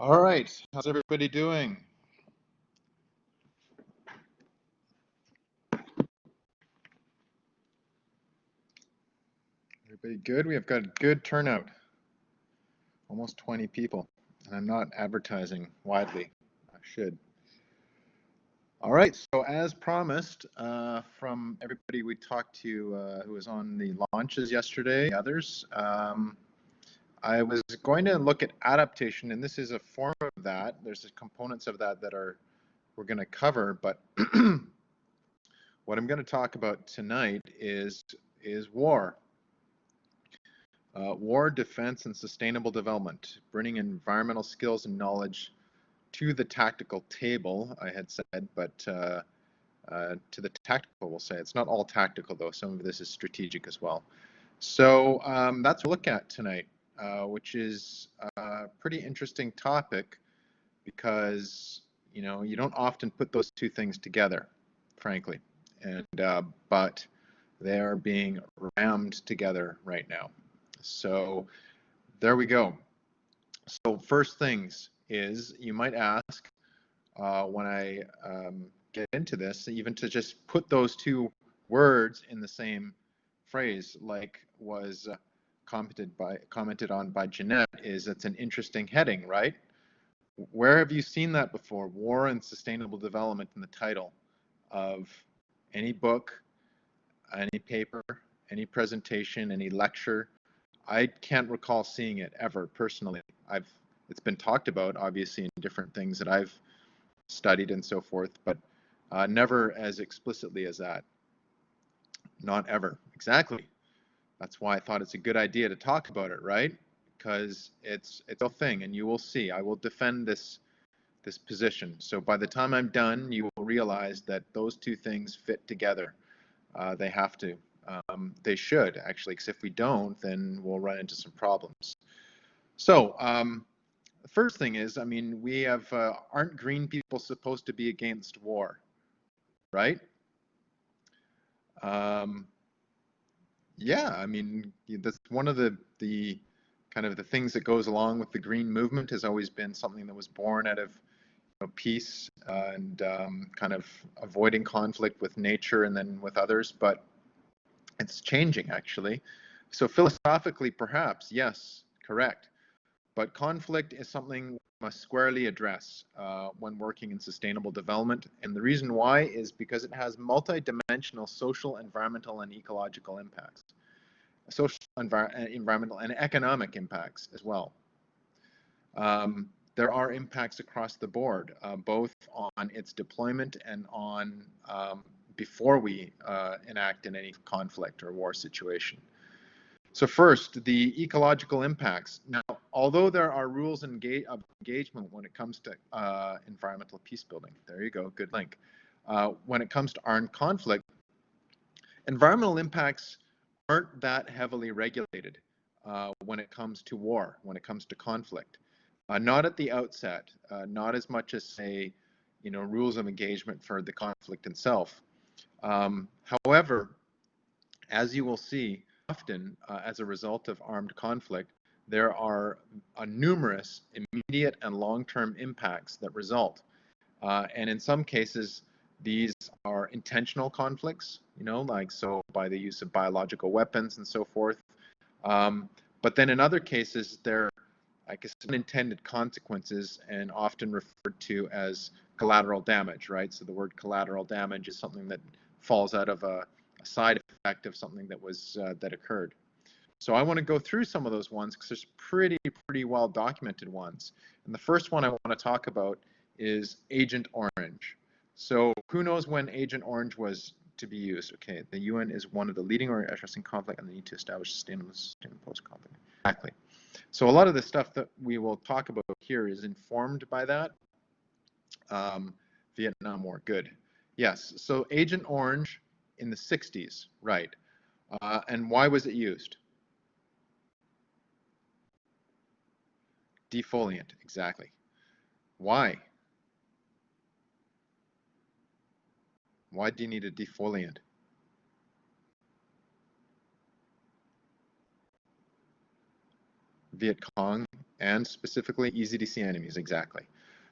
All right, how's everybody doing? Everybody good? We have got a good turnout, almost 20 people, and I'm not advertising widely. I should. All right, so as promised, from everybody we talked to who was on the launches yesterday, others, I was going to look at adaptation, and this is a form of that. There's components of that that we're going to cover, but what I'm going to talk about tonight is war. War, defense, and sustainable development, bringing environmental skills and knowledge to the tactical table, I had said, but to the tactical, we'll say. It's not all tactical, though. Some of this is strategic as well. So that's what we'll look at tonight, which is a pretty interesting topic because, you don't often put those two things together, frankly. And but they are being rammed together right now. So there we go. So first things is you might ask when I get into this, even to just put those two words in the same phrase, like was commented on by Jeanette, is it's an interesting heading, right? Where have you seen that before? War and sustainable development in the title of any book, any paper, any presentation, any lecture. I can't recall seeing it ever personally. It's been talked about obviously in different things that I've studied and so forth, but never as explicitly as that. Not ever. Exactly. That's why I thought it's a good idea to talk about it, right? Because it's a thing, and you will see. I will defend this position. So by the time I'm done, you will realize that those two things fit together. They have to. They should, actually, because if we don't, then we'll run into some problems. So the first thing is, I mean, we have, aren't green people supposed to be against war, right? Yeah, I mean, that's one of the kind of the things that goes along with the green movement has always been something that was born out of peace and kind of avoiding conflict with nature and then with others, but it's changing actually. So philosophically, perhaps, yes, correct. But conflict is something we must squarely address when working in sustainable development. And the reason why is because it has multidimensional social, environmental, and ecological impacts. Social, environmental, and economic impacts as well. There are impacts across the board, both on its deployment and on before we enact in any conflict or war situation. So first, the ecological impacts. Now, although there are rules of engagement when it comes to environmental peace building, there you go, good link. When it comes to armed conflict, environmental impacts aren't that heavily regulated when it comes to war, when it comes to conflict. Not at the outset, not as much as, say, rules of engagement for the conflict itself. However, as you will see, often as a result of armed conflict, there are numerous immediate and long-term impacts that result. And in some cases, these are intentional conflicts, like so by the use of biological weapons and so forth. But then in other cases, they're, I guess, unintended consequences and often referred to as collateral damage, right? So the word collateral damage is something that falls out of a side effect of something that was that occurred. So I want to go through some of those ones because there's pretty well documented ones. And the first one I want to talk about is Agent Orange. So who knows when Agent Orange was to be used? Okay, the UN is one of the leading or addressing conflict and the need to establish sustainable post-conflict. Exactly. So a lot of the stuff that we will talk about here is informed by that. Vietnam War, good. Yes, so Agent Orange in the 60s, right. And why was it used? Defoliant, exactly. Why? Why do you need a defoliant? Viet Cong and specifically easy to see enemies, exactly.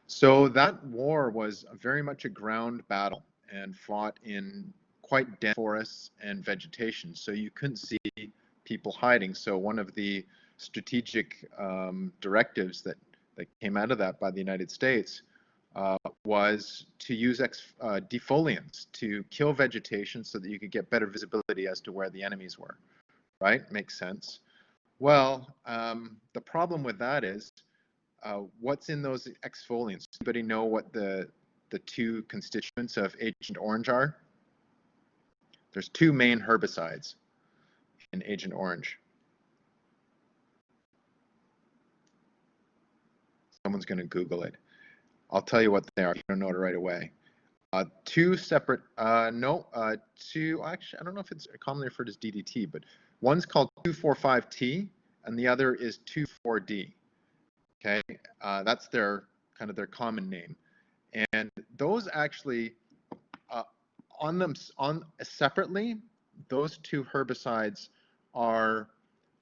So that war was very much a ground battle and fought in quite dense forests and vegetation, so you couldn't see people hiding. So one of the strategic directives that came out of that by the United States was to use defoliants to kill vegetation so that you could get better visibility as to where the enemies were, right? Makes sense. Well, the problem with that is what's in those exfoliants? Anybody know what the two constituents of Agent Orange are? There's two main herbicides in Agent Orange. Someone's going to Google it. I'll tell you what they are if you don't know it right away. Two separate, two, actually, I don't know if it's commonly referred as DDT, but one's called 2,4,5-T and the other is 2,4-D. Okay, that's their kind of their common name. And those actually, on separately, those two herbicides are,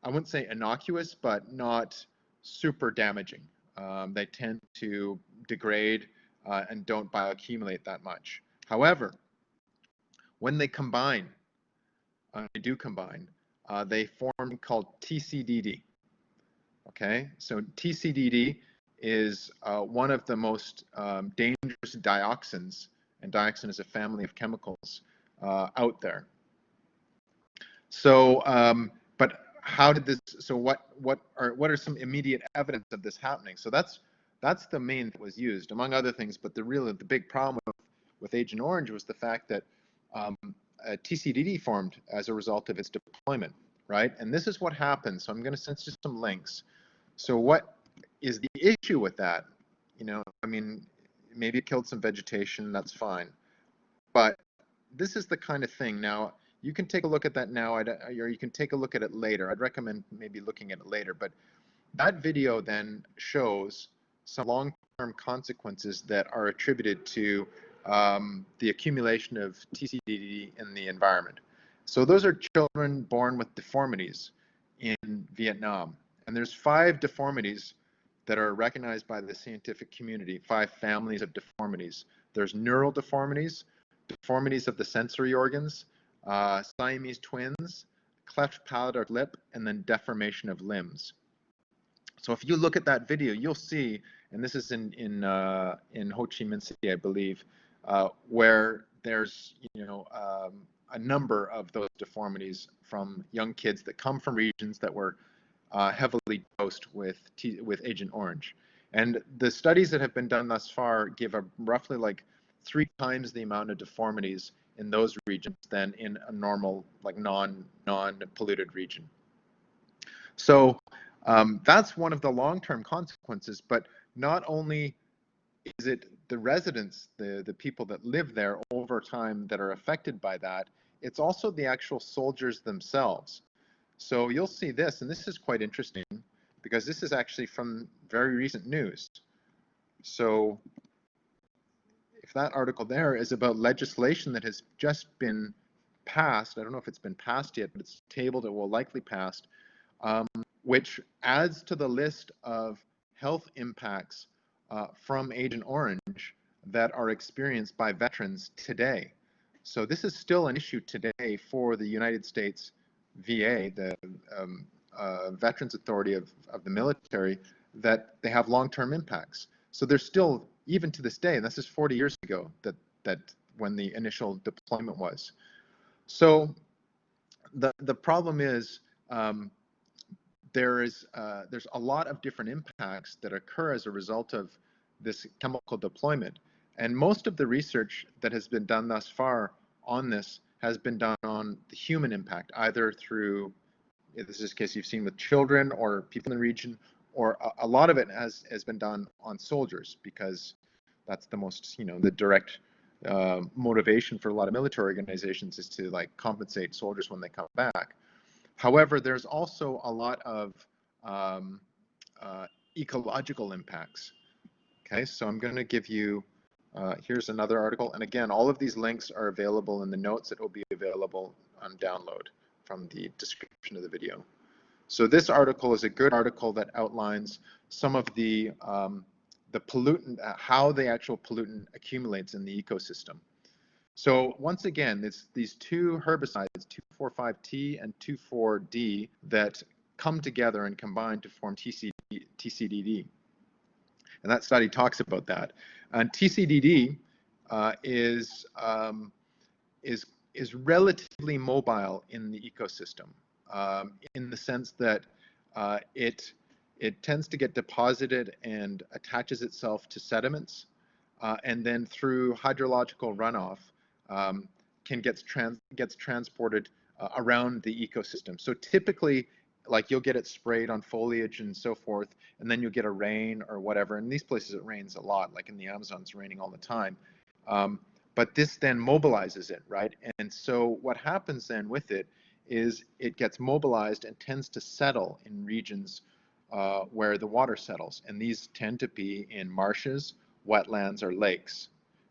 I wouldn't say innocuous, but not super damaging. They tend to degrade and don't bioaccumulate that much. However, when they combine, they form called TCDD. Okay, so TCDD is one of the most dangerous dioxins, and dioxin is a family of chemicals out there. So, but how did this? So, what are some immediate evidence of this happening? So that's the main that was used, among other things. But the big problem with Agent Orange was the fact that TCDD formed as a result of its deployment, right? And this is what happens. So I'm going to send you some links. So what is the issue with that? You know, I mean, maybe it killed some vegetation, that's fine. But this is the kind of thing. Now, you can take a look at that now, or you can take a look at it later. I'd recommend maybe looking at it later. But that video then shows some long-term consequences that are attributed to the accumulation of TCDD in the environment. So those are children born with deformities in Vietnam. And there's 5 deformities that are recognized by the scientific community, 5 families of deformities. There's neural deformities, deformities of the sensory organs, Siamese twins, cleft palate or lip, and then deformation of limbs. So if you look at that video, you'll see, and this is in Ho Chi Minh City, I believe, where there's a number of those deformities from young kids that come from regions that were heavily dosed with Agent Orange. And the studies that have been done thus far give a roughly like 3 times the amount of deformities in those regions than in a normal, like non-polluted region. So that's one of the long-term consequences, but not only is it the residents, the people that live there over time that are affected by that, it's also the actual soldiers themselves. So you'll see this, and this is quite interesting because this is actually from very recent news. So if that article there is about legislation that has just been passed, I don't know if it's been passed yet, but it's tabled, it will likely pass, which adds to the list of health impacts from Agent Orange that are experienced by veterans today. So this is still an issue today for the United States VA, the Veterans Authority of the military, that they have long-term impacts. So there's still, even to this day, and this is 40 years ago that when the initial deployment was. So the problem is there's a lot of different impacts that occur as a result of this chemical deployment. And most of the research that has been done thus far on this has been done on the human impact, either through, in this case you've seen with children or people in the region, or a lot of it has been done on soldiers, because that's the most, the direct motivation for a lot of military organizations is to like compensate soldiers when they come back. However, there's also a lot of ecological impacts. Okay, so I'm going to give you, here's another article. And again, all of these links are available in the notes that will be available on download from the description of the video. So this article is a good article that outlines some of the pollutant, how the actual pollutant accumulates in the ecosystem. So once again, it's these two herbicides, 2,4,5-T and 2,4-D, that come together and combine to form TCDD. And that study talks about that. And TCDD is is relatively mobile in the ecosystem, in the sense that it tends to get deposited and attaches itself to sediments, and then through hydrological runoff um, gets transported around the ecosystem. So typically, like you'll get it sprayed on foliage and so forth, and then you'll get a rain or whatever. In these places, it rains a lot, like in the Amazon, it's raining all the time. Um, but this then mobilizes it, right? And so what happens then with it is it gets mobilized and tends to settle in regions where the water settles. And these tend to be in marshes, wetlands, or lakes,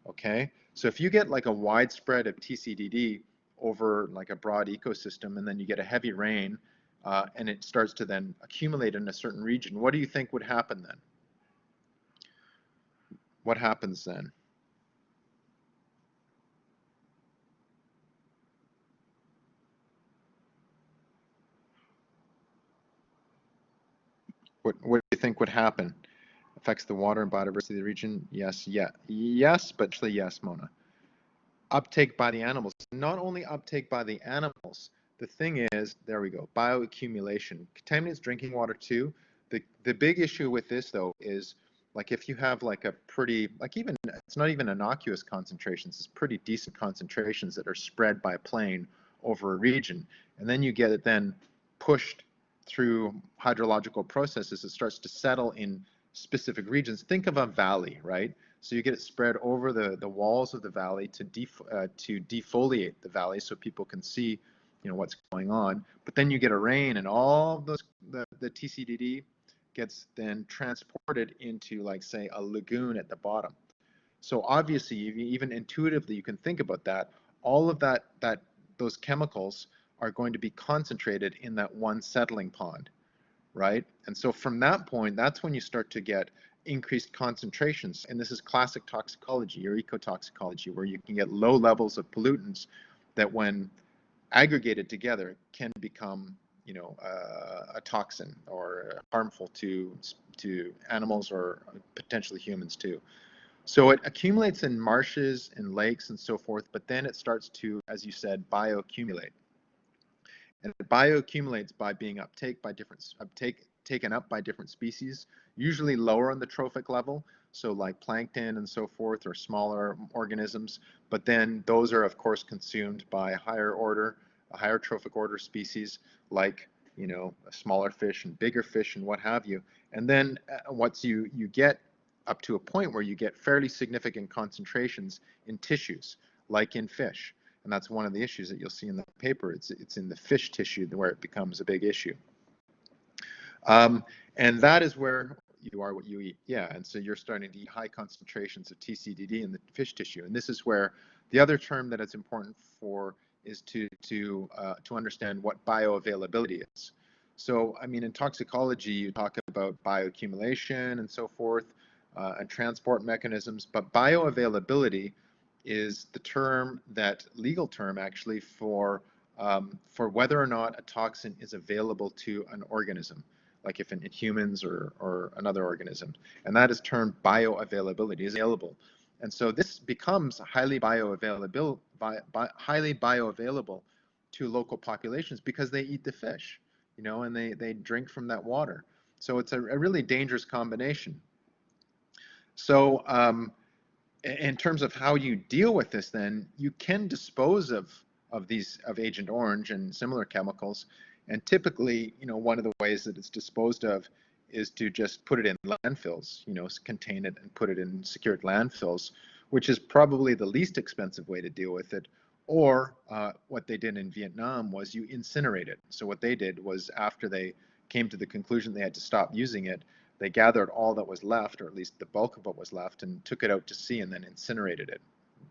okay? So if you get like a widespread of TCDD over like a broad ecosystem, and then you get a heavy rain, and it starts to then accumulate in a certain region, what do you think would happen then? What happens then? What do you think would happen? Affects the water and biodiversity of the region? Yes, yeah, yes, but actually yes, Mona. Uptake by the animals. Not only uptake by the animals, the thing is, there we go, bioaccumulation. Contaminates drinking water too. The big issue with this though is like if you have like a pretty, like even, it's not even innocuous concentrations, it's pretty decent concentrations that are spread by plane over a region. And then you get it then pushed through hydrological processes, it starts to settle in specific regions. Think of a valley, right? So you get it spread over the walls of the valley to defoliate the valley so people can see, you know, what's going on. But then you get a rain, and all of those the TCDD gets then transported into, like, say, a lagoon at the bottom. So obviously, even intuitively, you can think about that. All of that those chemicals are going to be concentrated in that one settling pond, right? And so from that point, that's when you start to get increased concentrations. And this is classic toxicology or ecotoxicology, where you can get low levels of pollutants that, when aggregated together, can become, you know, a toxin or harmful to animals or potentially humans too. So it accumulates in marshes and lakes and so forth, but then it starts to, as you said, bioaccumulate. And it bioaccumulates by being taken up by different species, usually lower on the trophic level, so like plankton and so forth, or smaller organisms. But then those are, of course, consumed by a higher trophic order species, like, you know, smaller fish and bigger fish and what have you. And then once you get up to a point where you get fairly significant concentrations in tissues, like in fish. And that's one of the issues that you'll see in the paper. It's in the fish tissue where it becomes a big issue. And that is where you are what you eat. Yeah, and so you're starting to eat high concentrations of TCDD in the fish tissue. And this is where the other term that it's important for is to understand what bioavailability is. So, I mean, in toxicology, you talk about bioaccumulation and so forth, and transport mechanisms, but bioavailability is the term, that legal term actually, for whether or not a toxin is available to an organism, like if in humans or another organism. And that is termed bioavailability, is available. And so this becomes highly bioavailable to local populations because they eat the fish, you know, and they drink from that water. So it's a really dangerous combination. So in terms of how you deal with this, then you can dispose of Agent Orange and similar chemicals. And typically, you know, one of the ways that it's disposed of is to just put it in landfills, you know, contain it and put it in secured landfills, which is probably the least expensive way to deal with it. Or what they did in Vietnam was you incinerate it. So what they did was, after they came to the conclusion they had to stop using it, they gathered all that was left, or at least the bulk of what was left, and took it out to sea and then incinerated it,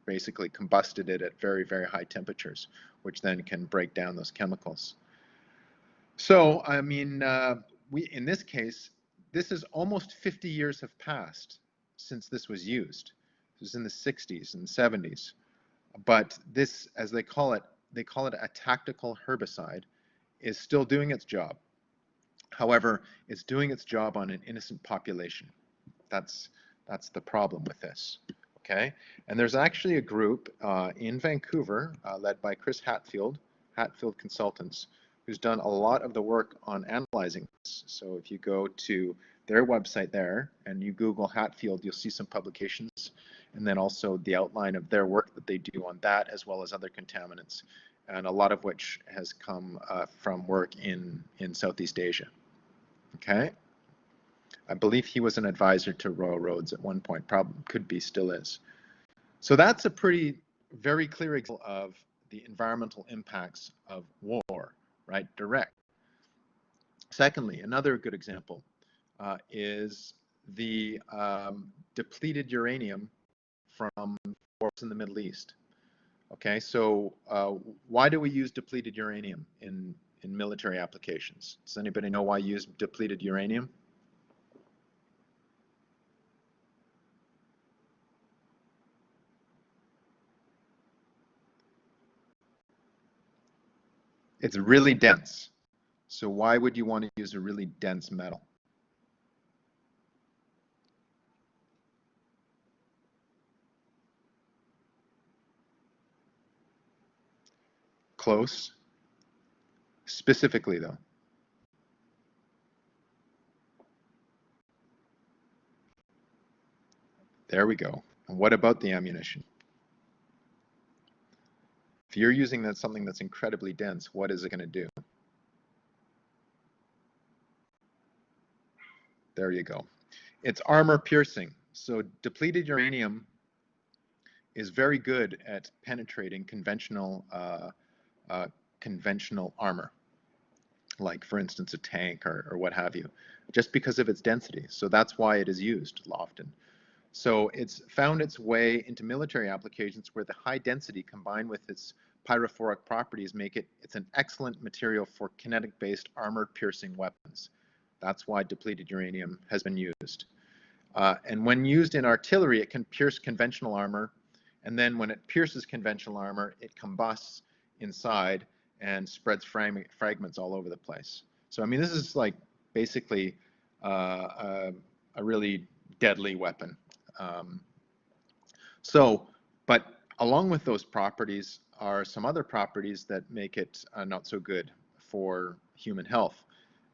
basically combusted it at very, very high temperatures, which then can break down those chemicals. So, I mean, in this case, this is almost 50 years have passed since this was used. This was in the 60s and 70s. But this, as they call it a tactical herbicide, is still doing its job. However, it's doing its job on an innocent population. That's that's the problem with this. Okay, and there's actually a group in Vancouver led by Chris Hatfield, Hatfield Consultants, who's done a lot of the work on analyzing this. So if you go to their website there and you Google Hatfield, you'll see some publications, and then also the outline of their work that they do on that, as well as other contaminants, and a lot of which has come from work in Southeast Asia. Okay. I believe he was an advisor to Royal Roads at one point, probably could be, still is. So that's a very clear example of the environmental impacts of war, right? Direct. Secondly, another good example is the depleted uranium from wars in the Middle East. Okay, so why do we use depleted uranium in military applications? Does anybody know why you use depleted uranium? It's really dense. So why would you want to use a really dense metal? Close. Specifically, though. There we go. And what about the ammunition? If you're using something that's incredibly dense, what is it going to do? There you go. It's armor piercing. So depleted uranium is very good at penetrating conventional armor, like for instance a tank or what have you, just because of its density. So that's why it is used often. So it's found its way into military applications where the high density combined with its pyrophoric properties make it's an excellent material for kinetic-based armored piercing weapons. That's why depleted uranium has been used. And when used in artillery, it can pierce conventional armor. And then when it pierces conventional armor, it combusts inside and spreads fragments all over the place. So, I mean, this is like basically a really deadly weapon. Um, but along with those properties are some other properties that make it not so good for human health,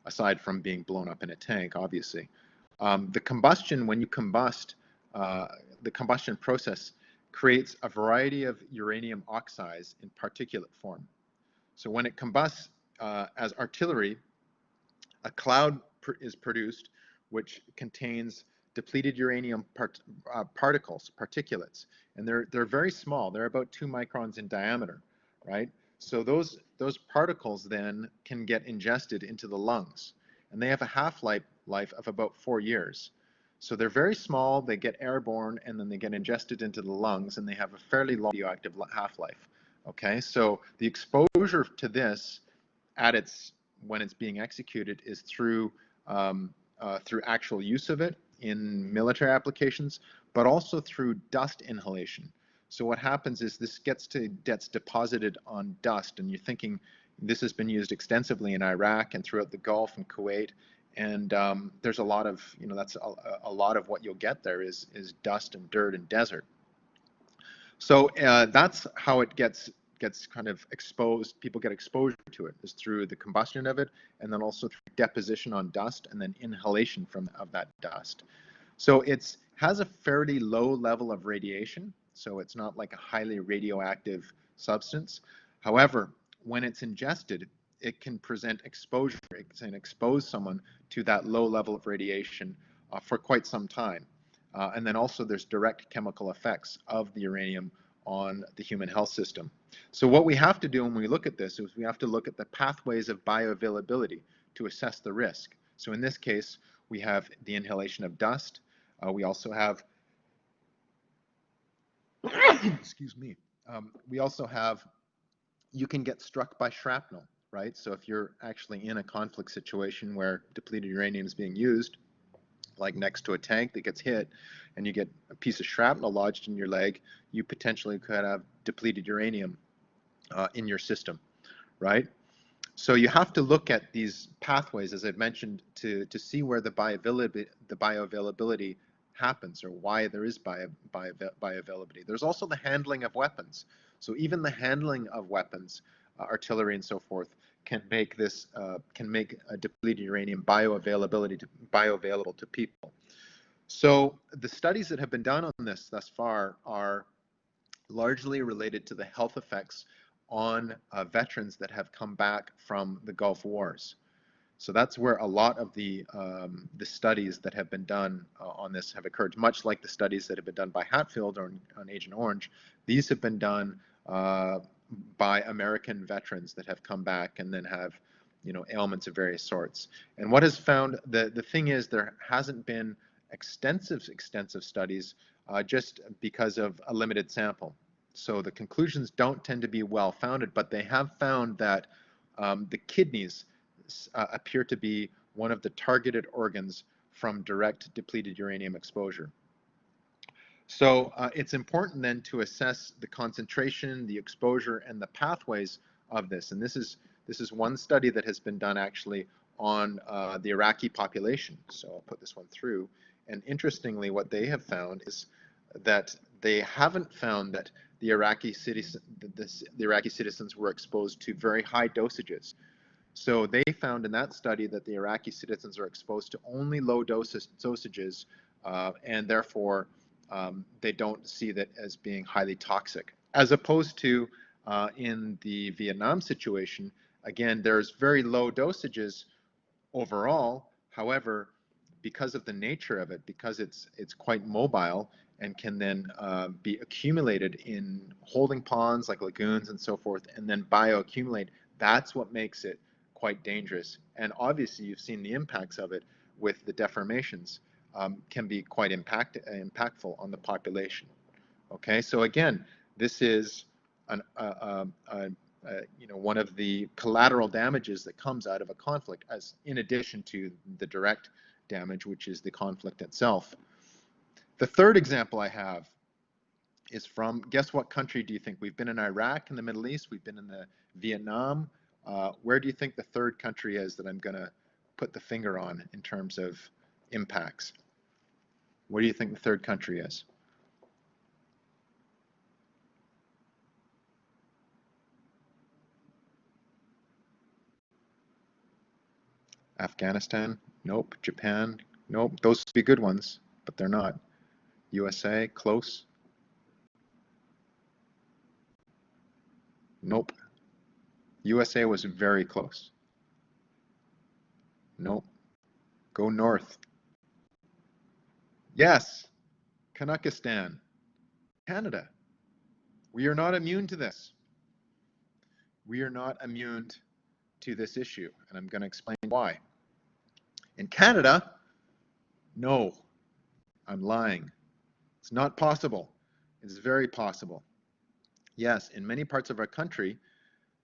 aside from being blown up in a tank, obviously. The combustion, when you combust, the combustion process creates a variety of uranium oxides in particulate form. So when it combusts as artillery, a cloud is produced which contains depleted uranium particles, particulates, and they're very small. They're about 2 microns in diameter, right? So those particles then can get ingested into the lungs, and they have a half-life of about 4 years. So they're very small, they get airborne, and then they get ingested into the lungs, and they have a fairly long radioactive half-life. Okay, so the exposure to this at its when it's being executed is through actual use of it in military applications, but also through dust inhalation. So what happens is this gets deposited on dust, and you're thinking this has been used extensively in Iraq and throughout the Gulf and Kuwait. And there's a lot of, that's a lot of what you'll get there is dust and dirt and desert. So that's how it gets kind of exposed. People get exposure to it is through the combustion of it, and then also through deposition on dust, and then inhalation of that dust. So it has a fairly low level of radiation, so it's not like a highly radioactive substance. However, when it's ingested, it can present exposure. It can expose someone to that low level of radiation for quite some time. And then also there's direct chemical effects of the uranium on the human health system. So what we have to do when we look at this is we have to look at the pathways of bioavailability to assess the risk. So in this case, we have the inhalation of dust. We also have, excuse me, we also have, you can get struck by shrapnel, right? So if you're actually in a conflict situation where depleted uranium is being used, like next to a tank that gets hit, and you get a piece of shrapnel lodged in your leg, you potentially could have depleted uranium in your system, right? So you have to look at these pathways, as I've mentioned, to see where the bioavailability happens, or why there is bioavailability. There's also the handling of weapons. So even the handling of weapons, artillery and so forth, can make this can make a depleted uranium bioavailable to people. So the studies that have been done on this thus far are largely related to the health effects on veterans that have come back from the Gulf Wars. So that's where a lot of the studies that have been done on this have occurred, much like the studies that have been done by Hatfield on Agent Orange. These have been done by American veterans that have come back and then have, you know, ailments of various sorts. And what has found, the thing is, there hasn't been extensive studies just because of a limited sample. So the conclusions don't tend to be well founded, but they have found that the kidneys appear to be one of the targeted organs from direct depleted uranium exposure. So it's important then to assess the concentration, the exposure, and the pathways of this. And this is one study that has been done actually on the Iraqi population. So I'll put this one through. And interestingly, what they have found is that they haven't found that the Iraqi citizens were exposed to very high dosages. So they found in that study that the Iraqi citizens are exposed to only low dosages, and therefore they don't see that as being highly toxic. As opposed to in the Vietnam situation, again, there's very low dosages overall. However, because of the nature of it, because it's quite mobile and can then be accumulated in holding ponds like lagoons and so forth, and then bioaccumulate, that's what makes it quite dangerous. And obviously, you've seen the impacts of it with the deformations, can be quite impactful on the population. Okay, so again, this is you know, one of the collateral damages that comes out of a conflict, as in addition to the direct damage, which is the conflict itself. The third example I have is from, guess what country do you think? We've been in Iraq in the Middle East, we've been in the Vietnam. Where do you think the third country is that I'm going to put the finger on in terms of impacts? Where do you think the third country is? Afghanistan? Nope. Japan? Nope. Those would be good ones, but they're not. USA? Close? Nope. USA was very close. Nope. Go north. Yes. Kazakhstan. Canada. We are not immune to this. We are not immune to this issue, and I'm going to explain why. In Canada, no, I'm lying. It's not possible. It's very possible. Yes, in many parts of our country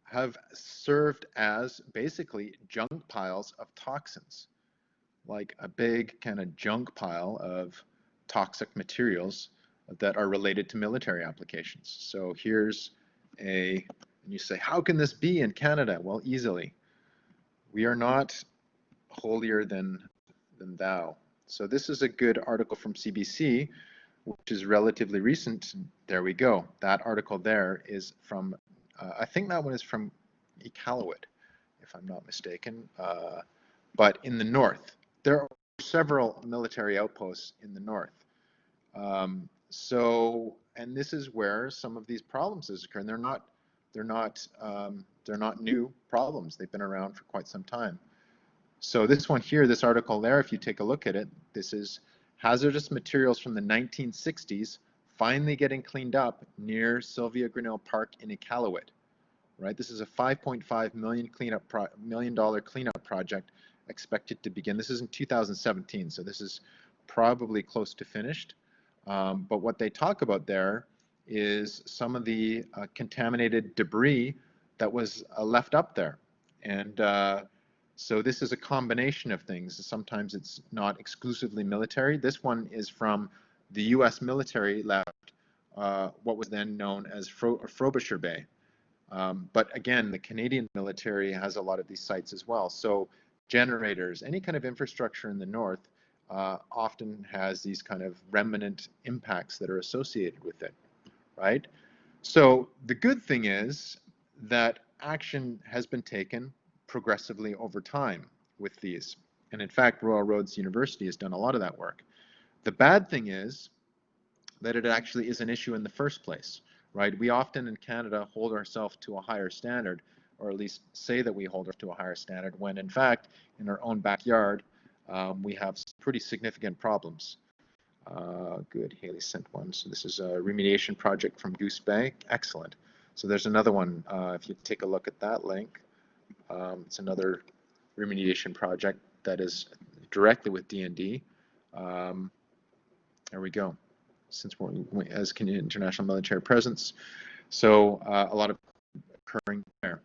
have served as basically junk piles of toxins, like a big kind of junk pile of toxic materials that are related to military applications. So here's and you say, how can this be in Canada? Well, easily. We are not holier than thou. So this is a good article from CBC, which is relatively recent. There we go. That article there is from, I think that one is from Iqaluit, if I'm not mistaken, but in the north. There are several military outposts in the north. And this is where some of these problems occur, and they're not new problems. They've been around for quite some time. So this one here, this article there, if you take a look at it, this is hazardous materials from the 1960s finally getting cleaned up near Sylvia Grinnell Park in Iqaluit. Right, this is a $5.5 million cleanup project expected to begin. This is in 2017, so this is probably close to finished. But what they talk about there is some of the contaminated debris that was left up there. And so this is a combination of things. Sometimes it's not exclusively military. This one is from the US military left what was then known as Frobisher Bay. But again, the Canadian military has a lot of these sites as well. So generators, any kind of infrastructure in the north often has these kind of remnant impacts that are associated with it, right? So the good thing is that action has been taken progressively over time with these. And in fact, Royal Roads University has done a lot of that work. The bad thing is that it actually is an issue in the first place, right? We often in Canada hold ourselves to a higher standard, or at least say that we hold ourselves to a higher standard, when in fact, in our own backyard, we have pretty significant problems. Good, Haley sent one. So this is a remediation project from Goose Bay. Excellent. So there's another one. If you take a look at that link, it's another remediation project that is directly with D&D. There we go. Since we're as Canadian international military presence, so a lot of occurring there.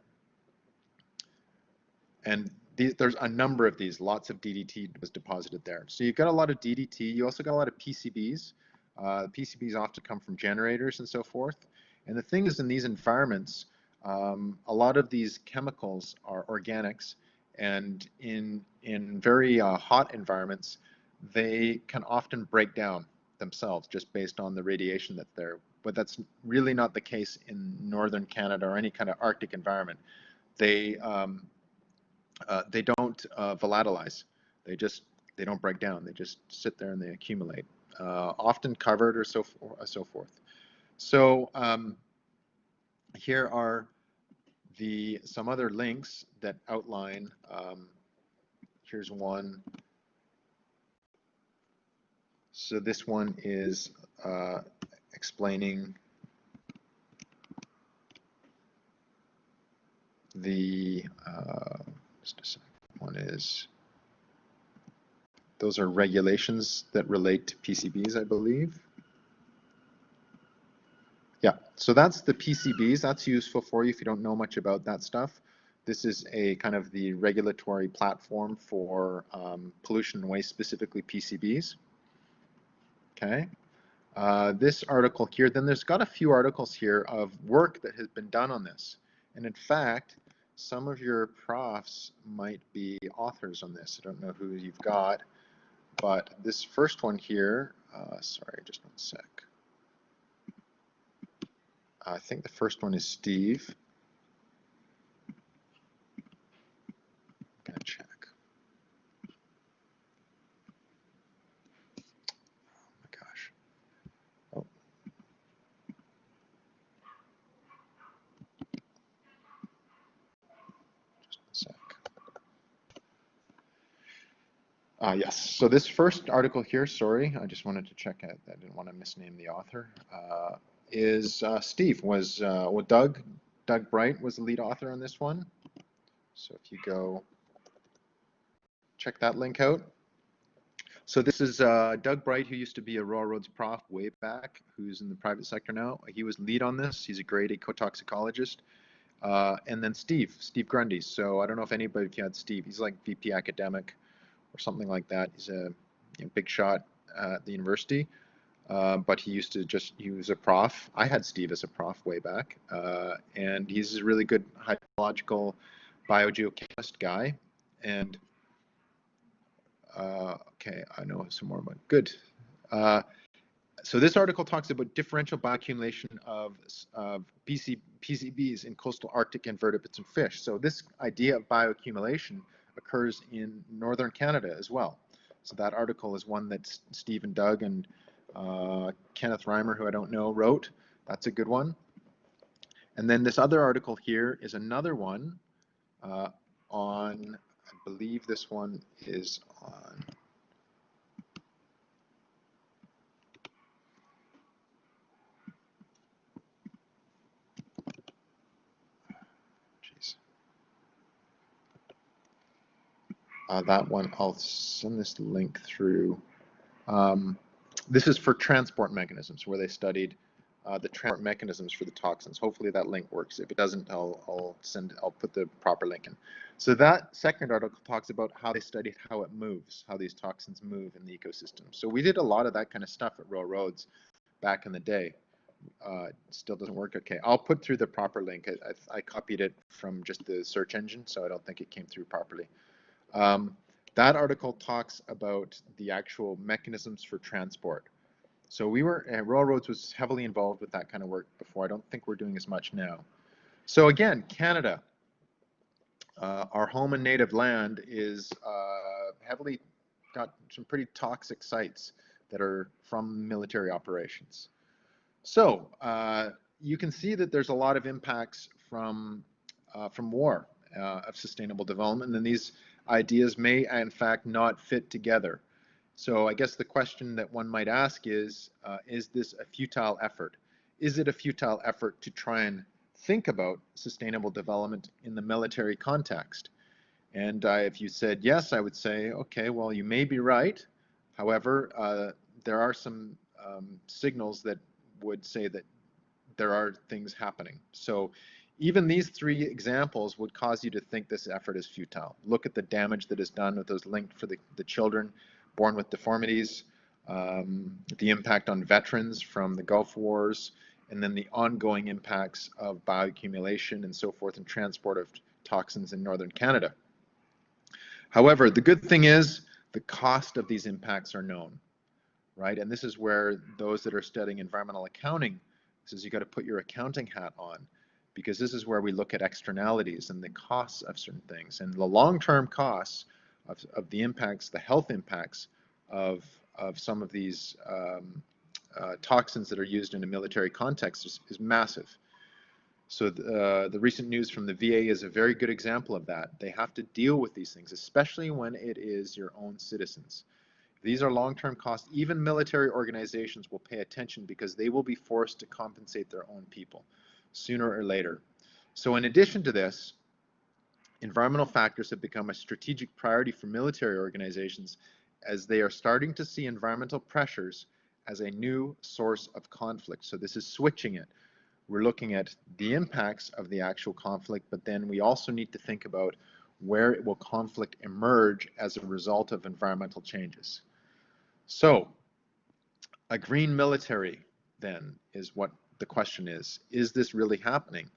And there's a number of these. Lots of DDT was deposited there. So you've got a lot of DDT. You also got a lot of PCBs. PCBs often come from generators and so forth. And the thing is, in these environments, a lot of these chemicals are organics, and in very hot environments, they can often break down themselves just based on the radiation that's there. But that's really not the case in northern Canada or any kind of Arctic environment. They don't volatilize. They don't break down. They just sit there and they accumulate, often covered or so forth. So here are some other links that outline. Here's one. So this one is explaining the just a second. One is, those are regulations that relate to PCBs, I believe. Yeah, so that's the PCBs. That's useful for you if you don't know much about that stuff. This is a kind of the regulatory platform for pollution and waste, specifically PCBs. Okay. This article here, then there's got a few articles here of work that has been done on this. And in fact, some of your profs might be authors on this. I don't know who you've got, but this first one here, sorry, just one sec. I think the first one is Steve. I'm gonna check. Oh my gosh. Oh. Just one sec. Yes, so this first article here, sorry, I just wanted to check it. I didn't want to misname the author. Is Steve, was well, Doug Bright was the lead author on this one. So if you go check that link out. So this is Doug Bright, who used to be a Royal Roads prof way back, who's in the private sector now. He was lead on this. He's a grade ecotoxicologist. And then Steve Grundy. So I don't know if anybody, if you had Steve, he's like VP academic or something like that. He's a big shot at the university. But he used to he was a prof. I had Steve as a prof way back. And he's a really good hydrological biogeochemist guy. And okay, I know some more about good. So this article talks about differential bioaccumulation of PCBs in coastal Arctic invertebrates and fish. So this idea of bioaccumulation occurs in northern Canada as well. So that article is one that Steve and Doug and Kenneth Reimer, who I don't know, wrote. That's a good one. And then this other article here is another one on, I believe this one is on, jeez. That one, I'll send this link through. This is for transport mechanisms, where they studied the transport mechanisms for the toxins. Hopefully that link works. If it doesn't, I'll put the proper link in. So that second article talks about how they studied how it moves, how these toxins move in the ecosystem. So we did a lot of that kind of stuff at Royal Roads back in the day. Still doesn't work. Okay, I'll put through the proper link. I copied it from just the search engine, so I don't think it came through properly. That article talks about the actual mechanisms for transport. So Royal Roads was heavily involved with that kind of work before. I don't think we're doing as much now. So again, Canada, our home and native land is heavily got some pretty toxic sites that are from military operations. So you can see that there's a lot of impacts from war of sustainable development, and these ideas may in fact not fit together. So I guess the question that one might ask is this a futile effort? Is it a futile effort to try and think about sustainable development in the military context? And if you said yes, I would say, okay, well, you may be right. However, there are some signals that would say that there are things happening. So even these three examples would cause you to think this effort is futile. Look at the damage that is done with those linked for the children born with deformities, the impact on veterans from the Gulf Wars, and then the ongoing impacts of bioaccumulation and so forth and transport of toxins in northern Canada. However, the good thing is the cost of these impacts are known, right? And this is where those that are studying environmental accounting says you got to put your accounting hat on, because this is where we look at externalities and the costs of certain things, and the long-term costs of the impacts, the health impacts of some of these toxins that are used in a military context is massive. So the recent news from the VA is a very good example of that. They have to deal with these things, especially when it is your own citizens. These are long-term costs. Even military organizations will pay attention because they will be forced to compensate their own people sooner or later. So in addition to this, environmental factors have become a strategic priority for military organizations as they are starting to see environmental pressures as a new source of conflict. So this is switching it. We're looking at the impacts of the actual conflict, but then we also need to think about where will conflict emerge as a result of environmental changes. So a green military then is what the question is. Is this really happening?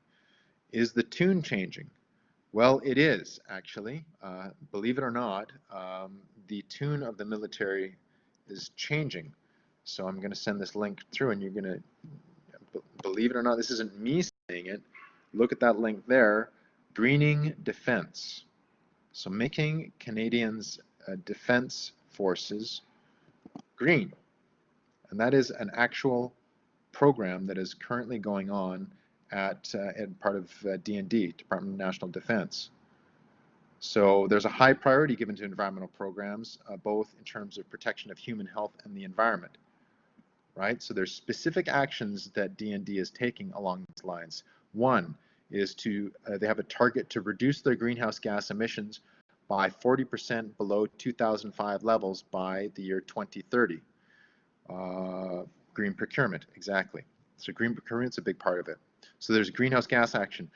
Is the tune changing? Well, it is actually. Believe it or not, the tune of the military is changing. So I'm going to send this link through, and you're going to, believe it or not, this isn't me saying it. Look at that link there, greening defense. So making Canadians' defense forces green. And that is an actual program that is currently going on at part of D&D, Department of National Defense. So there's a high priority given to environmental programs, both in terms of protection of human health and the environment, right? So there's specific actions that D&D is taking along these lines. One is they have a target to reduce their greenhouse gas emissions by 40% below 2005 levels by the year 2030. Green procurement, exactly. So green procurement is a big part of it. So there's greenhouse gas action.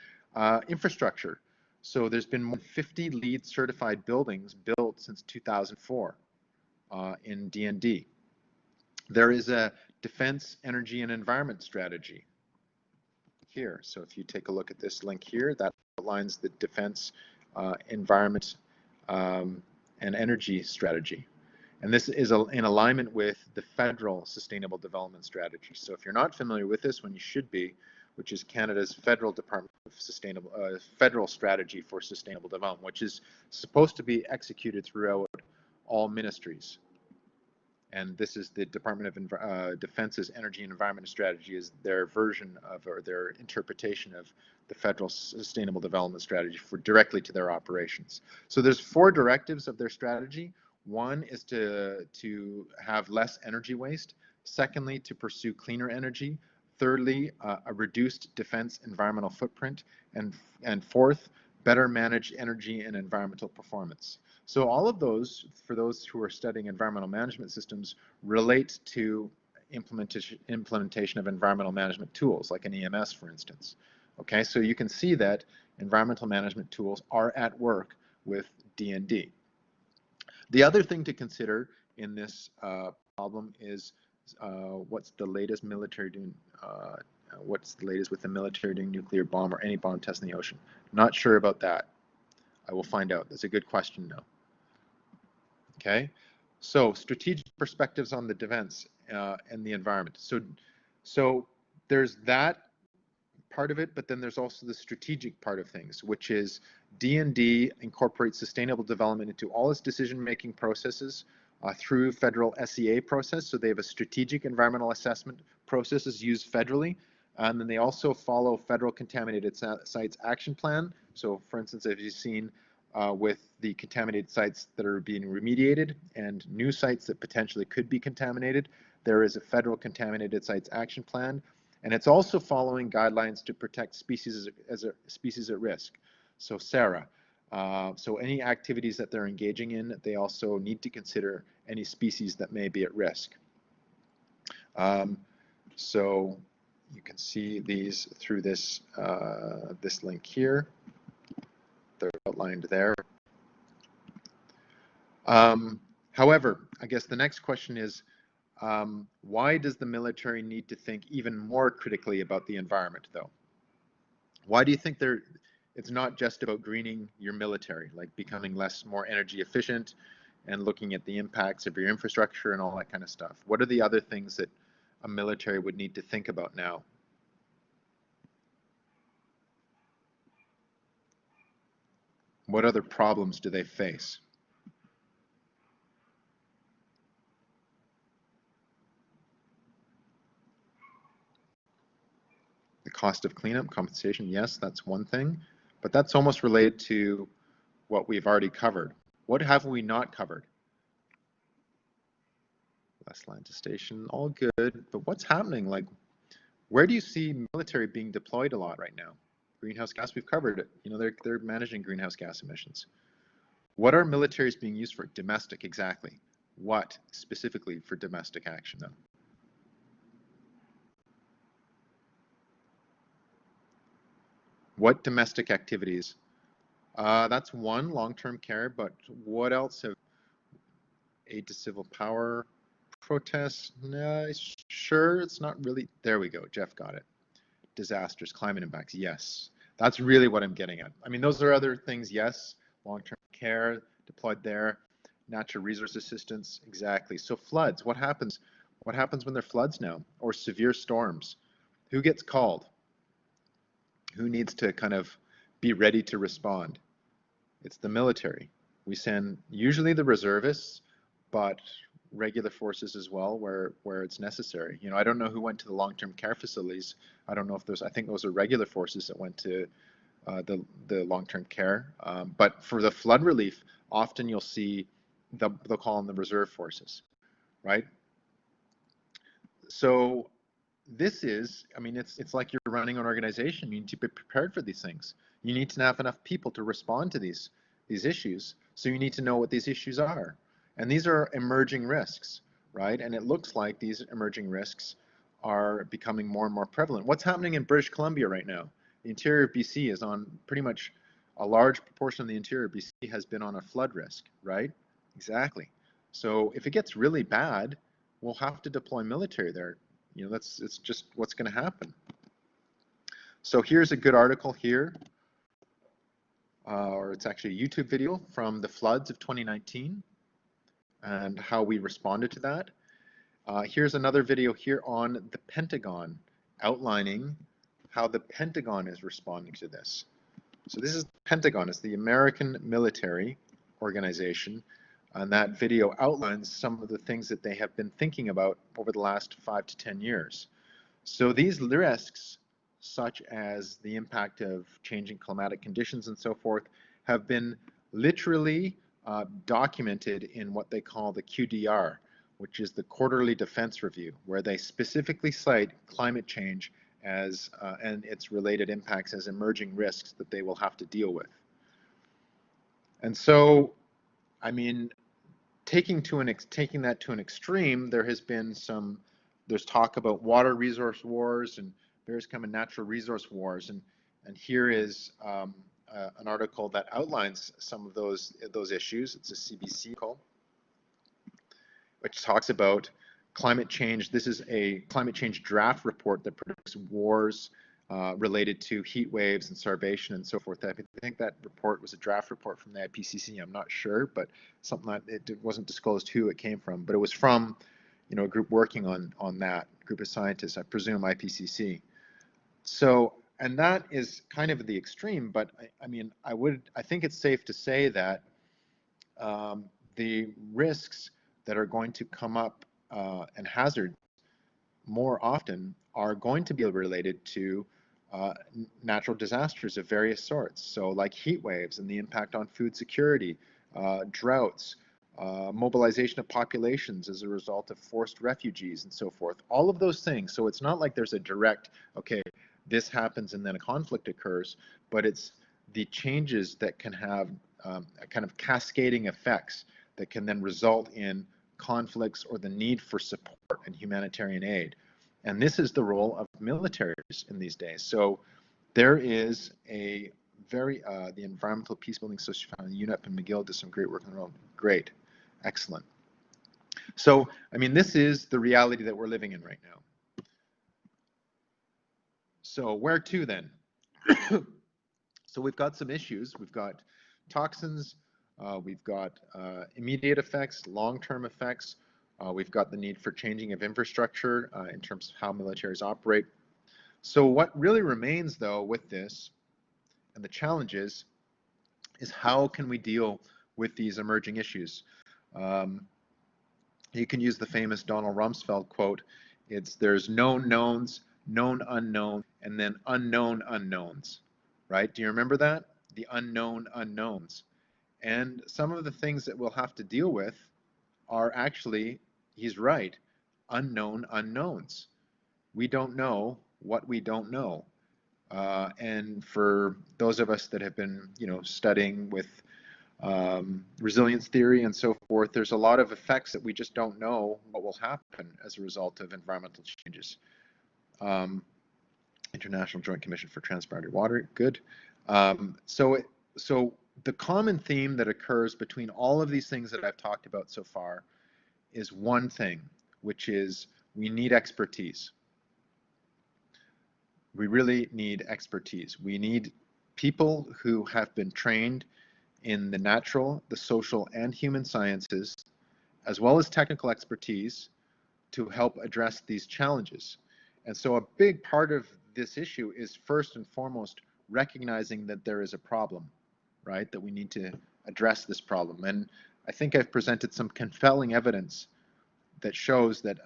Infrastructure. So there's been more than 50 LEED certified buildings built since 2004 in D&D. There is a defense, energy, and environment strategy here. So if you take a look at this link here, that outlines the defense, environment, and energy strategy. And this is in alignment with the federal sustainable development strategy. So if you're not familiar with this one, you should be, which is Canada's federal Department of Sustainable, federal strategy for sustainable development, which is supposed to be executed throughout all ministries. And this is the Department of Defense's Energy and Environment Strategy, is their version of, or their interpretation of, the federal sustainable development strategy for directly to their operations. So there's 4 directives of their strategy. One is to have less energy waste. Secondly, to pursue cleaner energy. Thirdly, a reduced defense environmental footprint. And fourth, better managed energy and environmental performance. So all of those, for those who are studying environmental management systems, relate to implementation of environmental management tools, like an EMS, for instance. Okay, so you can see that environmental management tools are at work with D&D. The other thing to consider in this problem is what's the latest military doing? What's the latest with the military doing nuclear bomb or any bomb test in the ocean? Not sure about that. I will find out. That's a good question now. Okay, so strategic perspectives on the defense and the environment. So there's that part of it, but then there's also the strategic part of things, which is D&D incorporates sustainable development into all its decision-making processes through federal SEA process. So they have a strategic environmental assessment processes used federally. And then they also follow federal contaminated sites action plan. So for instance, if you've seen with the contaminated sites that are being remediated and new sites that potentially could be contaminated, there is a federal contaminated sites action plan. And it's also following guidelines to protect species as a species at risk. So SARA. So any activities that they're engaging in, they also need to consider any species that may be at risk. So you can see these through this, this link here. They're outlined there. However, I guess the next question is, why does the military need to think even more critically about the environment, though? Why do you think it's not just about greening your military, like becoming more energy efficient and looking at the impacts of your infrastructure and all that kind of stuff? What are the other things that a military would need to think about now? What other problems do they face? The cost of cleanup, compensation, yes, that's one thing, but that's almost related to what we've already covered. What have we not covered? Less land to station, all good, but what's happening? Like, where do you see military being deployed a lot right now? Greenhouse gas, we've covered it. You know, they're managing greenhouse gas emissions. What are militaries being used for? Domestic, exactly. What specifically for domestic action, though? What domestic activities? That's one, long-term care, but what else have aid to civil power, protests? No, sure, it's not really. There we go, Jeff got it. Disasters, climate impacts, yes. That's really what I'm getting at. I mean, those are other things, yes. Long-term care deployed there. Natural resource assistance, exactly. So floods, what happens? What happens when there are floods now? Or severe storms? Who gets called? Who needs to kind of be ready to respond? It's the military. We send usually the reservists, but regular forces as well where it's necessary. You know, I don't know who went to the long-term care facilities. I don't know if those, I think those are regular forces that went to the long-term care. But for the flood relief, often you'll see they'll call on the reserve forces, right? So this is, I mean, it's like you're running an organization. You need to be prepared for these things. You need to have enough people to respond to these issues. So you need to know what these issues are. And these are emerging risks, right? And it looks like these emerging risks are becoming more and more prevalent. What's happening in British Columbia right now? The interior of BC is on pretty much a large proportion of the interior of BC has been on a flood risk, right? Exactly. So if it gets really bad, we'll have to deploy military there. You know, it's just what's going to happen. So here's a good article here, or it's actually a YouTube video from the floods of 2019 and how we responded to that. Here's another video here on the Pentagon outlining how the Pentagon is responding to this. So this is the Pentagon, it's the American military organization, and that video outlines some of the things that they have been thinking about over the last 5 to 10 years. So these risks, such as the impact of changing climatic conditions and so forth, have been literally documented in what they call the QDR, which is the Quarterly Defense Review, where they specifically cite climate change as and its related impacts as emerging risks that they will have to deal with. And so, I mean, taking that to an extreme, there has been some there's talk about water resource wars and various kind of natural resource wars, and here is an article that outlines some of those issues. It's a CBC article, which talks about climate change. This is a climate change draft report that predicts wars related to heat waves and starvation and so forth. I think that report was a draft report from the IPCC. I'm not sure, but something that it wasn't disclosed who it came from, but it was from, you know, a group working on that, group of scientists, I presume IPCC. So, and that is kind of the extreme, but I mean, I think it's safe to say that the risks that are going to come up and hazards more often are going to be related to natural disasters of various sorts. So like heat waves and the impact on food security, droughts, mobilization of populations as a result of forced refugees and so forth. All of those things. So it's not like there's a direct, okay, this happens and then a conflict occurs, but it's the changes that can have a kind of cascading effects that can then result in conflicts or the need for support and humanitarian aid. And this is the role of militaries in these days. So there is a very, the Environmental Peacebuilding Association, UNEP and McGill did some great work in the world. Great, excellent. So, I mean, this is the reality that we're living in right now. So where to then? So we've got some issues. We've got toxins, we've got immediate effects, long-term effects. We've got the need for changing of infrastructure in terms of how militaries operate. So what really remains, though, with this and the challenges is how can we deal with these emerging issues? You can use the famous Donald Rumsfeld quote. There's known knowns, known unknown, and then unknown unknowns, right? Do you remember that? The unknown unknowns. And some of the things that we'll have to deal with are actually, he's right, unknown unknowns. We don't know what we don't know. And for those of us that have been, you know, studying with resilience theory and so forth, there's a lot of effects that we just don't know what will happen as a result of environmental changes. International Joint Commission for Transboundary Water, good. So the common theme that occurs between all of these things that I've talked about so far is one thing, which is we need expertise. We really need expertise. We need people who have been trained in the natural, the social, and human sciences, as well as technical expertise to help address these challenges. And so a big part of this issue is first and foremost recognizing that there is a problem, right? That we need to address this problem. And I think I've presented some compelling evidence that shows that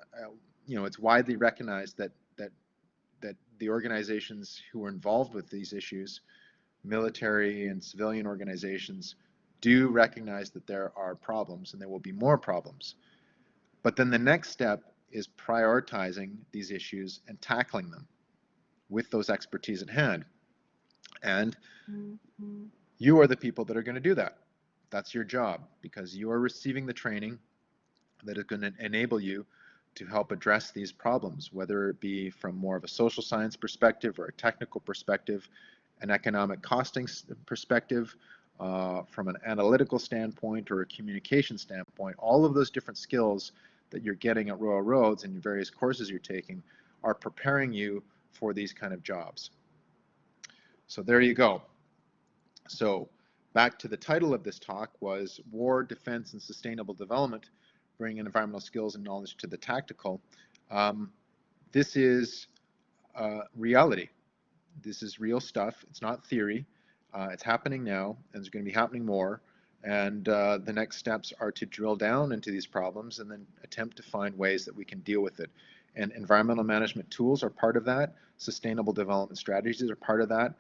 you know, it's widely recognized that the organizations who are involved with these issues, military and civilian organizations, do recognize that there are problems and there will be more problems. But then the next step is prioritizing these issues and tackling them with those expertise at hand. And you are the people that are going to do that. That's your job, because you are receiving the training that is going to enable you to help address these problems, whether it be from more of a social science perspective or a technical perspective, an economic costing perspective, from an analytical standpoint or a communication standpoint. All of those different skills that you're getting at Royal Roads and various courses you're taking are preparing you for these kind of jobs. So there you go. So back to the title of this talk was War, Defense, and Sustainable Development, Bringing Environmental Skills and Knowledge to the Tactical. This is reality. This is real stuff. It's not theory. It's happening now, and it's going to be happening more. And the next steps are to drill down into these problems and then attempt to find ways that we can deal with it. And environmental management tools are part of that. Sustainable development strategies are part of that,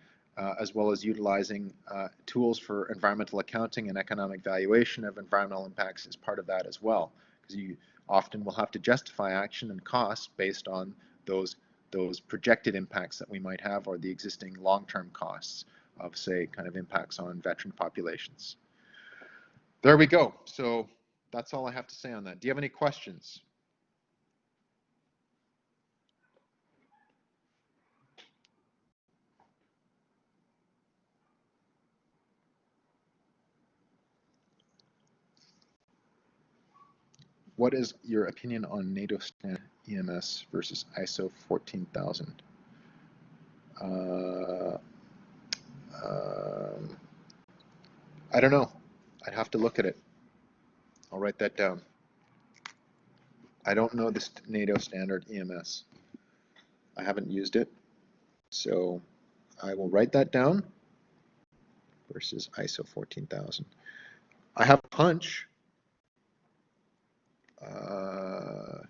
as well as utilizing tools for environmental accounting and economic valuation of environmental impacts is part of that as well. Because you often will have to justify action and costs based on those projected impacts that we might have or the existing long-term costs of, say, kind of impacts on veteran populations. There we go. So that's all I have to say on that. Do you have any questions? what is your opinion on NATO standard EMS versus ISO 14000? I don't know. I'd have to look at it. I'll write that down. I don't know this NATO standard EMS. I haven't used it, so I will write that down. Versus ISO 14000. I have a hunch. I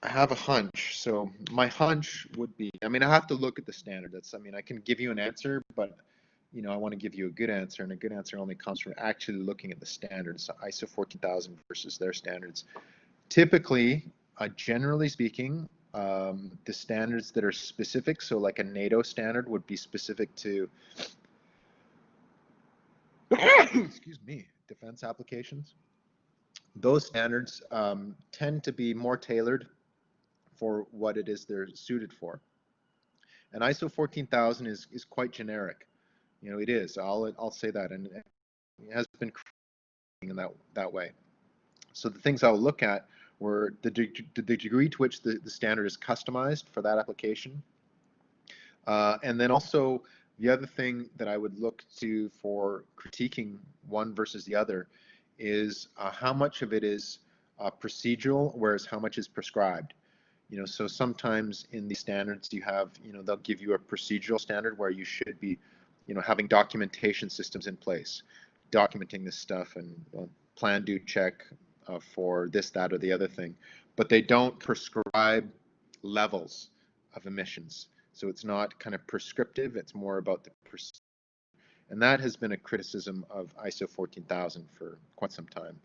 have a hunch. So my hunch would be, I mean, I have to look at the standard. That's, I mean, I can give you an answer, but I want to give you a good answer, and a good answer only comes from actually looking at the standards. So ISO 14000 versus their standards. Typically, generally speaking, the standards that are specific, so like a NATO standard would be specific to, excuse me, defense applications. Those standards tend to be more tailored for what it is they're suited for. And ISO 14000 is quite generic. It is. I'll say that, and it has been in that way. So the things I'll look at were the degree to which the standard is customized for that application, and then also the other thing that I would look to for critiquing one versus the other is how much of it is procedural, whereas how much is prescribed. So sometimes in these standards you have, they'll give you a procedural standard where you should be, having documentation systems in place, documenting this stuff and plan, do, check for this, that, or the other thing. But they don't prescribe levels of emissions. So it's not kind of prescriptive, it's more about the procedure. And that has been a criticism of ISO 14000 for quite some time.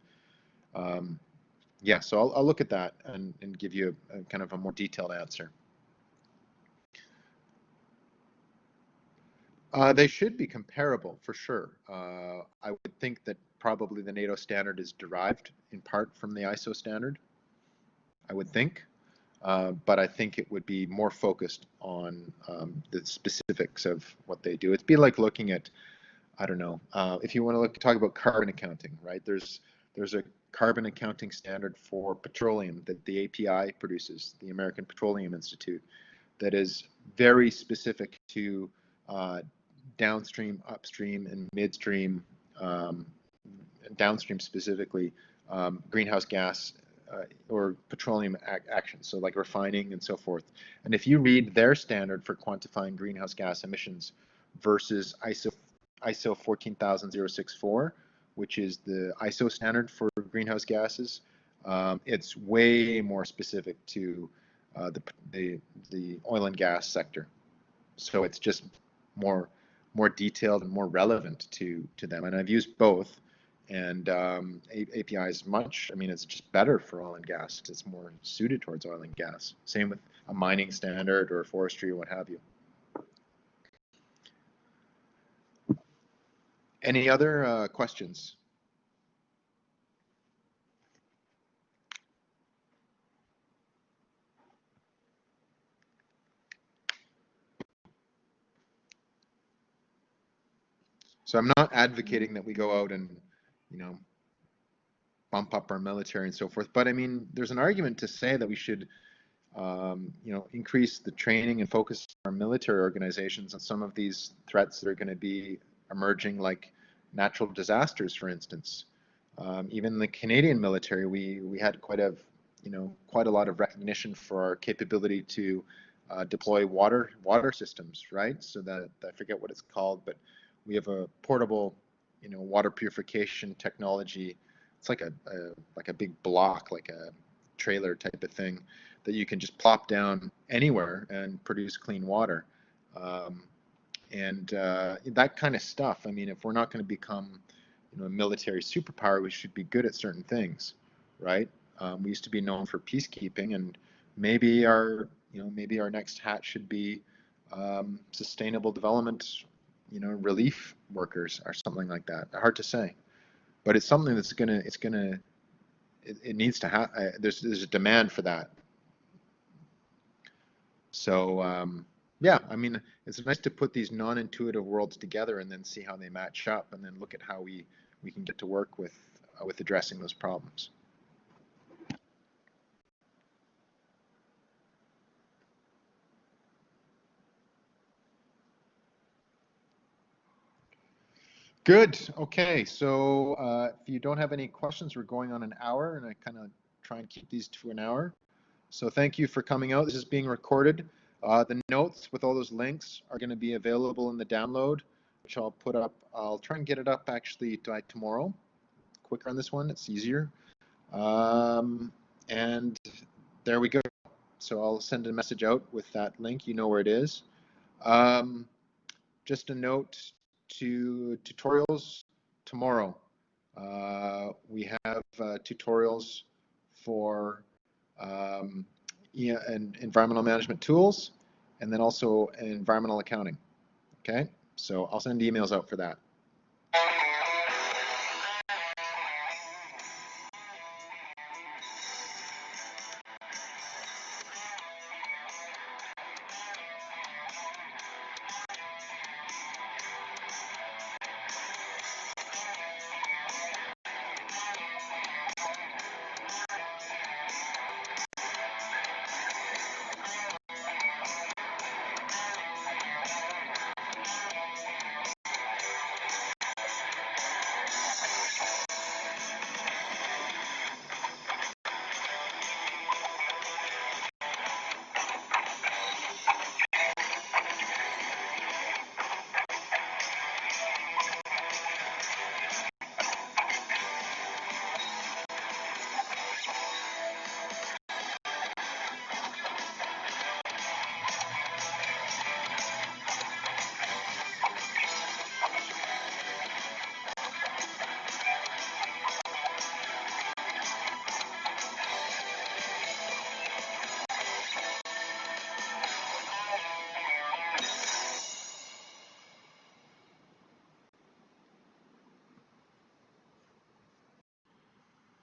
Yeah, so I'll look at that and give you a kind of a more detailed answer. They should be comparable for sure. I would think that probably the NATO standard is derived in part from the ISO standard, I would think. But I think it would be more focused on the specifics of what they do. It'd be like looking at, I don't know, if you want to talk about carbon accounting, right? There's a carbon accounting standard for petroleum that the API produces, the American Petroleum Institute, that is very specific to downstream, upstream, and midstream, downstream specifically, greenhouse gas or petroleum actions, so like refining and so forth. And if you read their standard for quantifying greenhouse gas emissions versus ISO 14064, which is the ISO standard for greenhouse gases, it's way more specific to the oil and gas sector. So it's just more detailed and more relevant to them. And I've used both. And API is much, I mean, it's just better for oil and gas. It's more suited towards oil and gas. Same with a mining standard or forestry or what have you. Any other questions? So I'm not advocating that we go out and, bump up our military and so forth. But I mean, there's an argument to say that we should, increase the training and focus our military organizations on some of these threats that are going to be emerging, like natural disasters, for instance. Even the Canadian military, we had quite a lot of recognition for our capability to deploy water systems, right? So that, I forget what it's called, but we have a portable, water purification technology. It's like a big block, like a trailer type of thing that you can just plop down anywhere and produce clean water. That kind of stuff. I mean, if we're not going to become, a military superpower, we should be good at certain things, right? We used to be known for peacekeeping, and maybe our next hat should be sustainable development, relief workers or something like that. Hard to say, but it's something that's it needs to have. There's a demand for that. So Yeah, I mean, it's nice to put these non-intuitive worlds together and then see how they match up, and then look at how we can get to work with addressing those problems. Good. Okay. So if you don't have any questions, we're going on an hour, and I kind of try and keep these to an hour. So thank you for coming out. This is being recorded. The notes with all those links are going to be available in the download, which I'll put up. I'll try and get it up actually by tomorrow. Quicker on this one. It's easier. And there we go. So I'll send a message out with that link. You know where it is. Just a note to tutorials tomorrow. We have tutorials for and environmental management tools, and then also environmental accounting. Okay, so I'll send emails out for that.